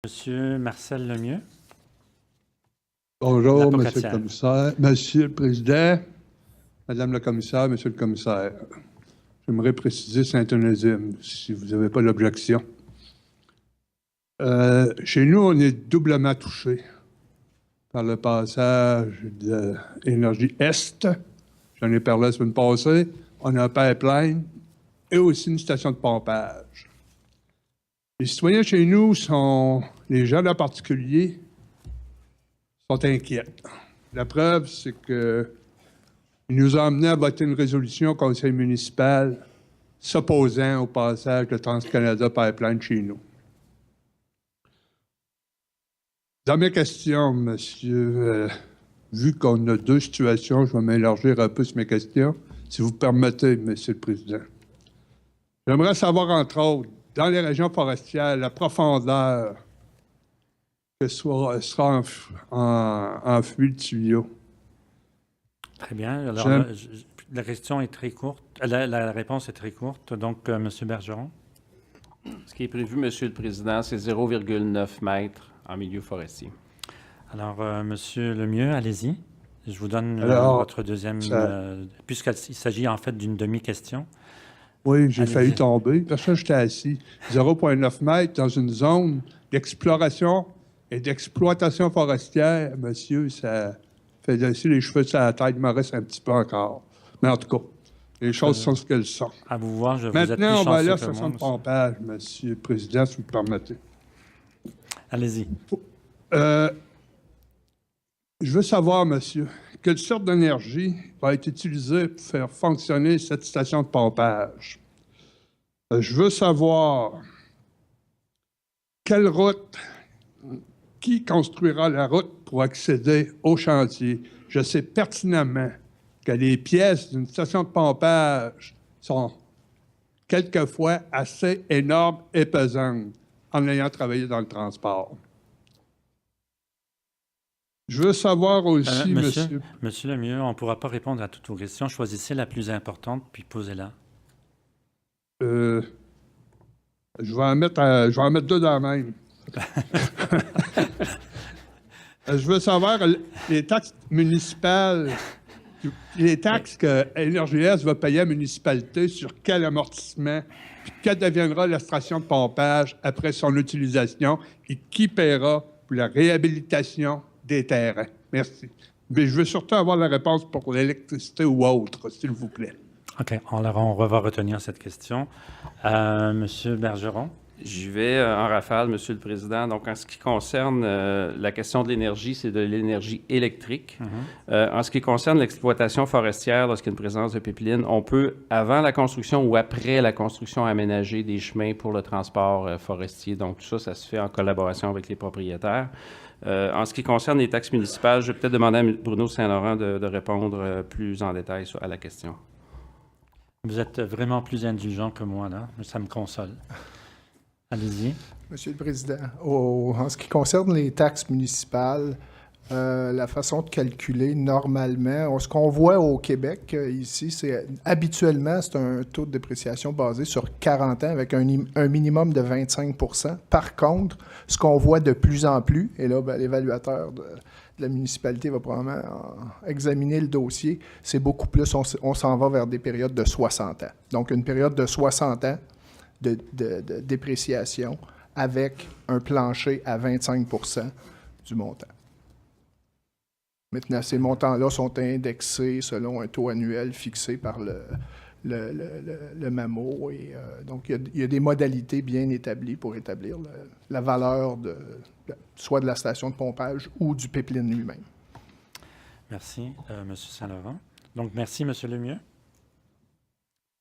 Monsieur Marcel Lemieux. Bonjour, Monsieur le commissaire, Monsieur le Président, Madame la commissaire, Monsieur le commissaire. J'aimerais préciser Saint-Onésime, si vous n'avez pas l'objection. Chez nous, on est doublement touché par le passage de l'énergie Est. J'en ai parlé la semaine passée. On a un pipeline et aussi une station de pompage. Les citoyens chez nous les gens en particulier, sont inquiets. La preuve, c'est qu'ils nous ont amenés à voter une résolution au conseil municipal s'opposant au passage de TransCanada Pipeline chez nous. Dans mes questions, monsieur, vu qu'on a deux situations, je vais m'élargir un peu sur mes questions, si vous permettez, monsieur le Président. J'aimerais savoir, entre autres, dans les régions forestières, la profondeur que sera enfui le tuyau. Très bien. Alors, la question est très courte. La réponse est très courte. Donc, M. Bergeron. Ce qui est prévu, Monsieur le Président, c'est 0,9 mètres en milieu forestier. Alors, M. Lemieux, allez-y. Je vous donne votre deuxième... puisqu'il s'agit en fait d'une demi-question. Oui, j'ai failli tomber. Parce que j'étais assis. 0,9 mètres dans une zone d'exploration et d'exploitation forestière, monsieur, ça fait dessus les cheveux sur la tête. Il m'en reste un petit peu encore. Mais en tout cas, les choses sont ce qu'elles sont. À vous voir, Maintenant, on va aller à la station de pompage, monsieur le Président, si vous me permettez. Allez-y. Je veux savoir, monsieur, quelle sorte d'énergie va être utilisée pour faire fonctionner cette station de pompage? Je veux savoir quelle route, qui construira la route pour accéder au chantier? Je sais pertinemment que les pièces d'une station de pompage sont quelquefois assez énormes et pesantes en ayant travaillé dans le transport. Je veux savoir aussi, monsieur... Monsieur Lemieux, on ne pourra pas répondre à toutes vos questions. Choisissez la plus importante, puis posez-la. Je vais en mettre deux dans la même. Je veux savoir les taxes municipales, les taxes que Énergie-Est va payer à la municipalité, sur quel amortissement, puis que deviendra la station de pompage après son utilisation et qui paiera pour la réhabilitation des terrains. Merci. Mais je veux surtout avoir la réponse pour l'électricité ou autre, s'il vous plaît. OK. Alors, on va retenir cette question. Monsieur Bergeron. J'y vais en rafale, Monsieur le Président. Donc, en ce qui concerne la question de l'énergie, c'est de l'énergie électrique. En ce qui concerne l'exploitation forestière, lorsqu'il y a une présence de pipeline, on peut, avant la construction ou après la construction, aménager des chemins pour le transport forestier. Donc, tout ça, ça se fait en collaboration avec les propriétaires. En ce qui concerne les taxes municipales, je vais peut-être demander à Bruno Saint-Laurent de répondre plus en détail à la question. Vous êtes vraiment plus indulgent que moi, là. Ça me console. Allez-y. Monsieur le Président, en ce qui concerne les taxes municipales, la façon de calculer normalement, ce qu'on voit au Québec ici, c'est habituellement, c'est un taux de dépréciation basé sur 40 ans avec un minimum de 25 %. Par contre, ce qu'on voit de plus en plus, et là, l'évaluateur de la municipalité va probablement examiner le dossier, c'est beaucoup plus, on s'en va vers des périodes de 60 ans. Donc, une période de 60 ans de dépréciation avec un plancher à 25 % du montant. Maintenant, ces montants-là sont indexés selon un taux annuel fixé par le MAMO. Et, donc, il y a des modalités bien établies pour établir la valeur soit de la station de pompage ou du pipeline lui-même. Merci, M. Saint-Laurent. Donc, merci, M. Lemieux.